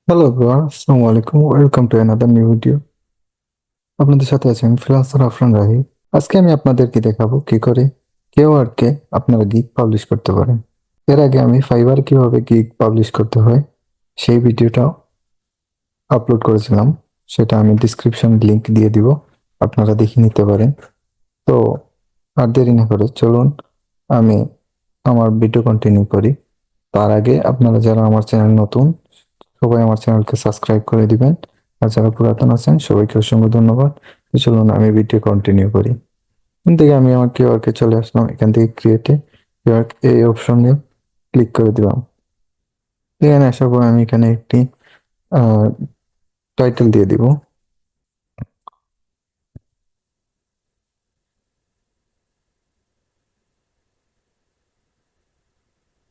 Hello everyone, আসসালামু আলাইকুম। Welcome to another new video. আপনাদের সাথে আছি আমি ফ্রিল্যান্সার আফরান রাহি। আজকে আমি আপনাদেরকে দেখাবো কি করে কেওআরকে আপনারা গিগ পাবলিশ করতে পারেন। এর আগে আমি ফাইবার কিভাবে গিগ পাবলিশ করতে হয় সেই ভিডিওটা আপলোড করেছিলাম। সেটা আমি ডিসক্রিপশন লিংক দিয়ে দিব, আপনারা দেখে নিতে পারেন। তো আর দেরি না করে চলুন আমি আমার ভিডিও কন্টিনিউ করি। তার আগে আপনারা যারা আমার চ্যানেল নতুন, সবাই আমার চ্যানেলকে সাবস্ক্রাইব করে দিবেন। আর যারা পুরাতন আছেন সবাইকে অসংখ্য ধন্যবাদ। তো চলুন আমি ভিডিও কন্টিনিউ করি। এখান থেকে আমি আমার কিওয়ার্ডে চলে আসলাম। এখান থেকে ক্রিয়েটে কিওয়ার্ড এই অপশনে ক্লিক করে দিলাম। এখানে আসার পর আমি এখানে একটি টাইটেল দিয়ে দিব।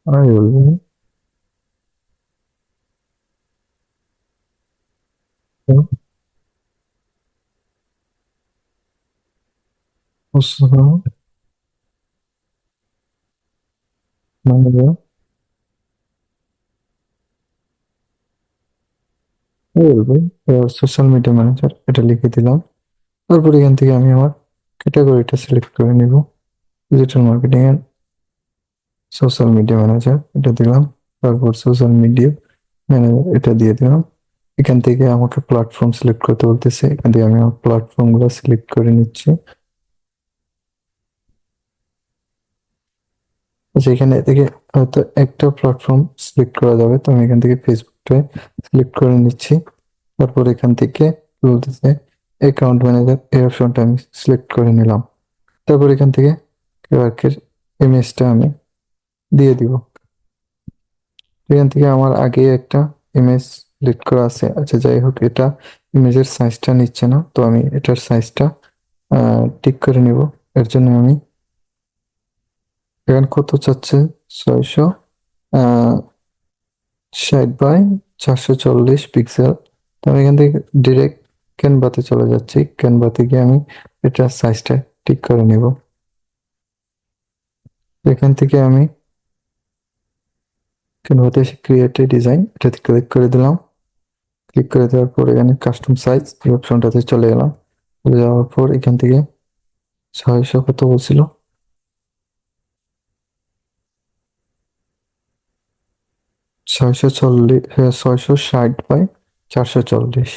আমি বলবো সোশ্যাল মিডিয়া ম্যানেজার এটা লিখে দিলাম। তারপর এখান থেকে আমি আমার ক্যাটাগরিটা সিলেক্ট করে নিব। Digital marketing and social media manager এটা দিলাম। তারপর সোশ্যাল মিডিয়া ম্যানেজার এটা দিয়ে দিলাম। এখান থেকে আমাকে প্ল্যাটফর্ম সিলেক্ট করতে বলতেছে। এখান থেকে আমি আমার প্ল্যাটফর্ম গুলো সিলেক্ট করে নিচ্ছি। আচ্ছা, এখানে থেকে হয়তো একটা প্ল্যাটফর্ম সিলেক্ট করা যাবে, তো আমি এখান থেকে ফেসবুকটা সিলেক্ট করে নিচ্ছি। তারপর এখান থেকে বলতেছে অ্যাকাউন্ট ম্যানেজার, এই অপশনটা আমি সিলেক্ট করে নিলাম। তারপর এখান থেকে ওয়ার্কের ইমেজটা আমি দিয়ে দিব। এখান থেকে আমার আগে একটা ইমেজ সিলেক্ট করা আছে। আচ্ছা, যাই হোক, এটা ইমেজের সাইজটা নিচ্ছে না, তো আমি এটার সাইজটা ঠিক করে নিব। এর জন্য আমি এখানে কত চাচ্ছে, 660 বাই 440 পিক্সেল। তো আমি এখান থেকে ডিরেক্ট ক্যানভাতে চলে যাচ্ছি। ক্যানভাতে গিয়ে আমি এটার সাইজটা ঠিক করে নিব। এখান থেকে আমি ক্যানভাতে এসে ক্রিয়েট ডিজাইন এটাতে ক্লিক করে দিলাম। ক্লিক করে দেওয়ার পর এখানে কাস্টম সাইজ এই অপশনটাতে চলে গেলাম। চলে যাওয়ার পর এখান থেকে 600 কত বলছিল, 640, হ্যাঁ 660 বাই 440।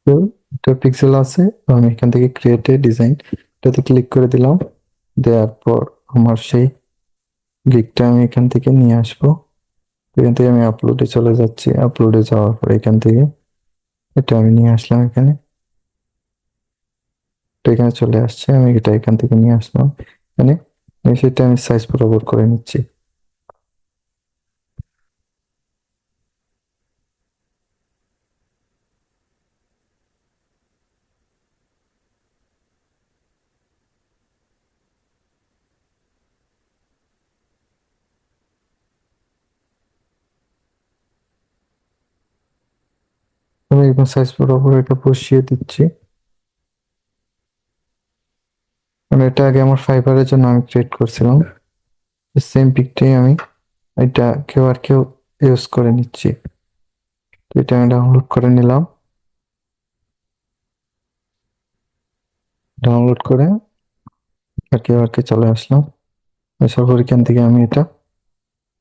তো এটা পিক্সেল আছে, তো আমি এখান থেকে ক্রিয়েট ডিজাইন এটাতে ক্লিক করে দিলাম। দেওয়ার পর আমার সেই গিগটা আমি এখান থেকে নিয়ে আসবো। এখান থেকে আমি আপলোডে চলে যাচ্ছি। আপলোডে যাওয়ার পর এখান থেকে এটা আমি নিয়ে আসলাম এখানে। তো এখানে চলে আসছে, আমি এটা এখান থেকে নিয়ে আসলাম এখানে। সেটা আমি সাইজ বরাবর করে নিচ্ছি। আমি এখন সাইজ বরাবর এটা বসিয়ে দিচ্ছি। মানে এটা আগে আমার ফাইবারের জন্য আমি ক্রিয়েট করছিলাম। সেম পিকটাই আমি এটা কেউ ইউজ করে নিচ্ছি। তো এটা আমি ডাউনলোড করে নিলাম। ডাউনলোড করে আর কেউ চলে আসলাম। আসার পর এখান থেকে আমি এটা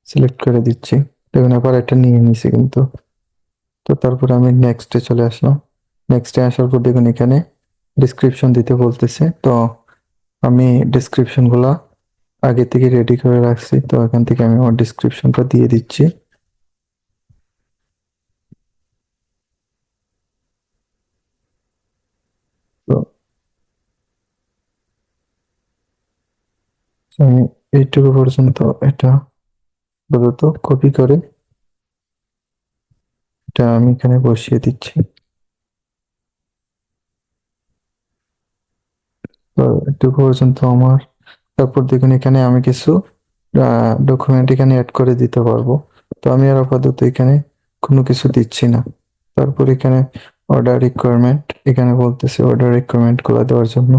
সিলেক্ট করে দিচ্ছি। দেখুন আবার এটা নিয়ে নিছি কিন্তু। তো তারপর আমি নেক্সটে চলে আসলাম। নেক্সটে আসার পর দেখুন এখানে ডিসক্রিপশন দিতে বলতেছে। তো আমি ডিসক্রিপশন গুলা আগে থেকে রেডি করে রাখছি, তো এখান থেকে আমি আমার ডিসক্রিপশনটা দিয়ে দিচ্ছি। তো আমি এইটুকু পর্যন্ত এটা আপাতত কপি করে এটা আমি এখানে বসিয়ে দিচ্ছি। তো এটুকু পর্যন্ত আমার। তারপর দেখুন এখানে আমি কিছু ডকুমেন্ট এখানে অ্যাড করে দিতে পারবো। তো আমি আর আপাতত এখানে কোনো কিছু দিচ্ছি না। তারপর এখানে অর্ডার রিকোয়ারমেন্ট এখানে বলতেছে অর্ডার রিকোয়ারমেন্ট গুলো দেওয়ার জন্য।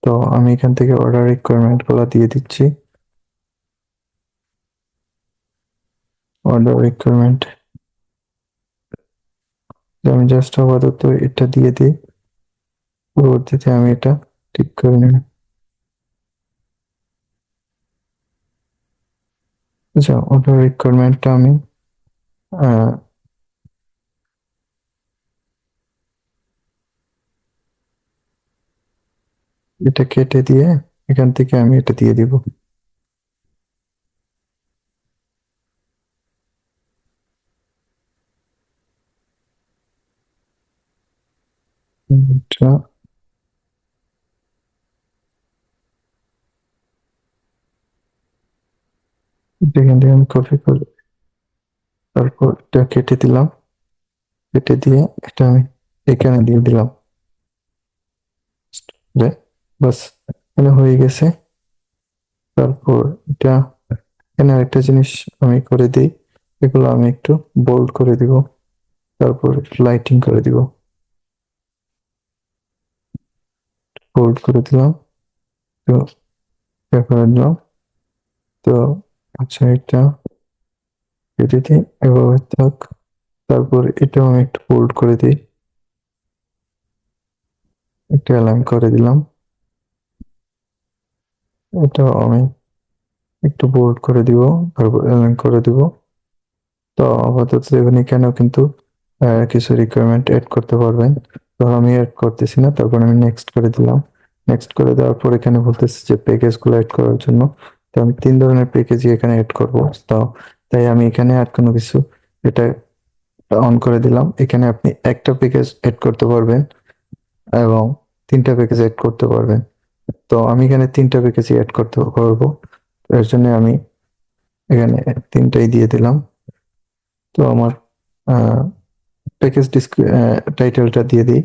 তো আমি এখান থেকে অর্ডার রিকোয়ারমেন্ট গুলো দিয়ে দিচ্ছি। অর্ডার রিকোয়ারমেন্ট আমি জাস্ট আপাতত এটা দিয়ে দিই, পরবর্তীতে আমি এটা ঠিক করে নেব। আচ্ছা, অর্ডার রিকোয়ারমেন্টটা আমি আহ, এটা কেটে দিয়ে এখান থেকে আমি এটা দিয়ে দিব। এটা এখান থেকে আমি কপি করে তারপর এটা কেটে দিলাম, কেটে দিয়ে এটা আমি এখানে দিয়ে দিলাম। বাস, এখানে হয়ে গেছে। তারপর এটা এখানে আরেকটা জিনিস আমি করে দিই, এগুলো আমি একটু বোল্ড করে দিব, তারপর লাইটিং করে দিব। বোল্ড করে দিলাম, তো এটা করে দিলাম। তো আচ্ছা, এটা কেটে দিই, এভাবে থাক। তারপর এটাও আমি একটু বোল্ড করে দিই, একটু অ্যালাইন করে দিলাম। এটাও আমি একটু বোল্ড করে দিব, তারপর অ্যালাইন করে দিব। তো আপাতত দেখুন এখানেও কিন্তু কিছু রিকোয়ারমেন্ট এড করতে পারবেন। তো আমি এড করতেছি না, তারপর আমি নেক্সট করে দিলাম। নেক্সট করে দেওয়ার পর এখানে বলতেছে যে প্যাকেজগুলো এড করার জন্য। তো আমি 3 ধরনের প্যাকেজই এখানে এড করব। তো তাই আমি এখানে আর কোনো কিছু এটা অন করে দিলাম। এখানে আপনি একটা প্যাকেজ এড করতে পারবেন এবং 3টা প্যাকেজ এড করতে পারবেন। তো আমি এখানে 3টা প্যাকেজই এড করতে পারবো। এর জন্য আমি এখানে 3টাই দিয়ে দিলাম। তো আমার প্যাকেজ টাইটেলটা দিয়ে দিই,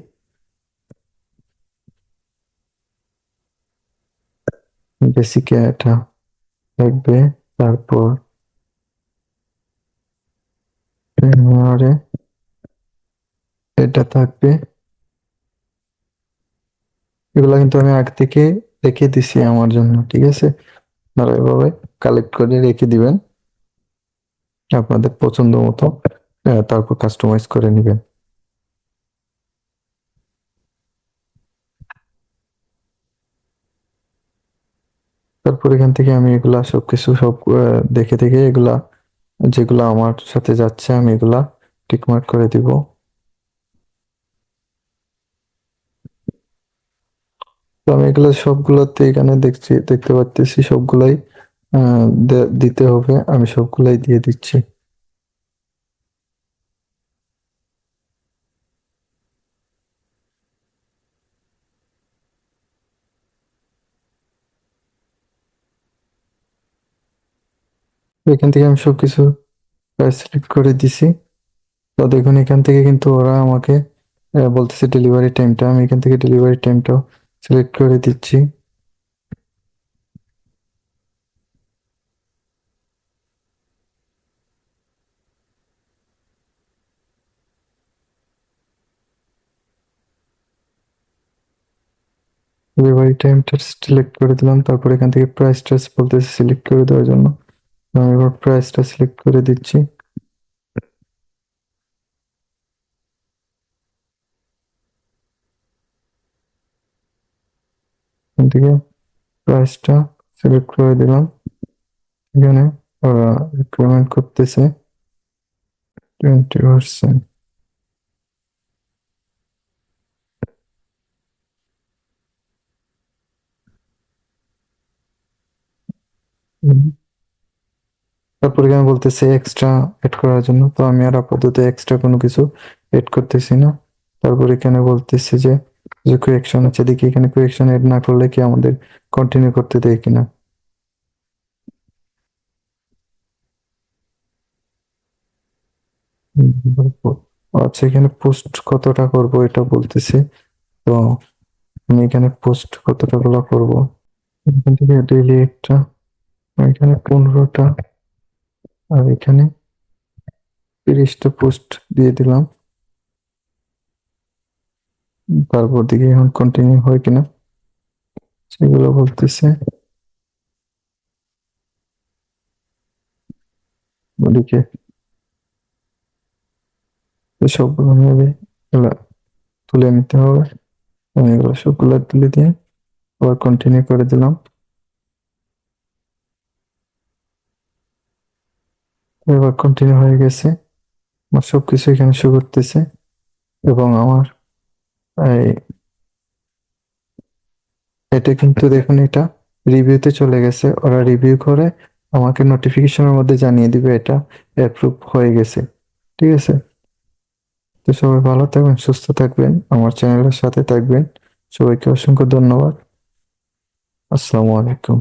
বেসিক এটা থাকবে। তারপর প্রিমিয়ারে এটা থাকবে। এগুলা কিন্তু আমি আগে থেকে রেখে দিছি আমার জন্য, ঠিক আছে? আপনারা এভাবে কালেক্ট করে রেখে দিবেন আপনাদের পছন্দ মতো, তারপর কাস্টমাইজ করে নিবেন। তারপর এখান থেকে আমি এগুলা সবকিছু সব দেখে দেখে এগুলা যেগুলা আমার সাথে যাচ্ছে আমি এগুলা টিকমার্ক করে দিব। তো আমি এগুলো সবগুলোতে এখানে দেখতে পাচ্ছি সবগুলাই দিতে হবে, আমি সবগুলাই দিয়ে দিচ্ছি। তো এখান থেকে আমি সবকিছু সিলেক্ট করে দিছি। তো দেখুন এখান থেকে কিন্তু ওরা আমাকে বলতেছে ডেলিভারি টাইমটা, আমি এখান থেকে ডেলিভারি টাইমটাও সিলেক্ট করে দিচ্ছি। ডেলিভারি টাইমটা সিলেক্ট করে দিলাম, তারপর এখান থেকে প্রাইসটা বলতেছে সিলেক্ট করে দেওয়ার জন্য। আমি এবার প্রাইসটা সিলেক্ট করে দিচ্ছি। এখান থেকে প্রাইসটা সিলেক্ট করে দিলাম। এখানে ওরা রিকোয়ারমেন্ট করতেছে 20%। তারপর এখানে বলতেছে এক্সট্রা এড করার জন্য, তো আমি আর আপাতত এক্সট্রা কোনো কিছু এড করতেছি না। তারপর এখানে বলতেছে যে যে কোয়েকশন আছে, দেখি এখানে কোয়েকশন এড না করলে কি আমাদের কন্টিনিউ করতে দেয় কিনা। তারপর আচ্ছা, এখানে পোস্ট কতটা করব এটা বলতেছে। তো আমি এখানে পোস্ট কতটা গুলো করবো, এখান থেকে ডেইলি একটা, এখানে 15টা, আর এখানে 30টা পোস্ট দিয়ে দিলাম। তারপর দেখি এখন কন্টিনিউ হয় কিনা। সেগুলো বলতেছে। ওদিকে সবগুলো নেবে, এগুলো তুলে নিতে হবে। আমি এগুলো সবগুলো তুলে দিয়ে আবার কন্টিনিউ করে দিলাম। এবার কন্টিনিউ হয়ে গেছে, আমার সবকিছু এখানে শো করতেছে। এবং আমার এই এটা কিন্তু দেখুন, এটা রিভিউতে চলে গেছে। ওরা রিভিউ করে আমাকে নোটিফিকেশনের মধ্যে জানিয়ে দিবে এটা অ্যাপ্রুভ হয়ে গেছে। ঠিক আছে? তো সবাই ভালো থাকবেন, সুস্থ থাকবেন, আমার চ্যানেলের সাথে থাকবেন। সবাইকে অসংখ্য ধন্যবাদ। আসসালামু আলাইকুম।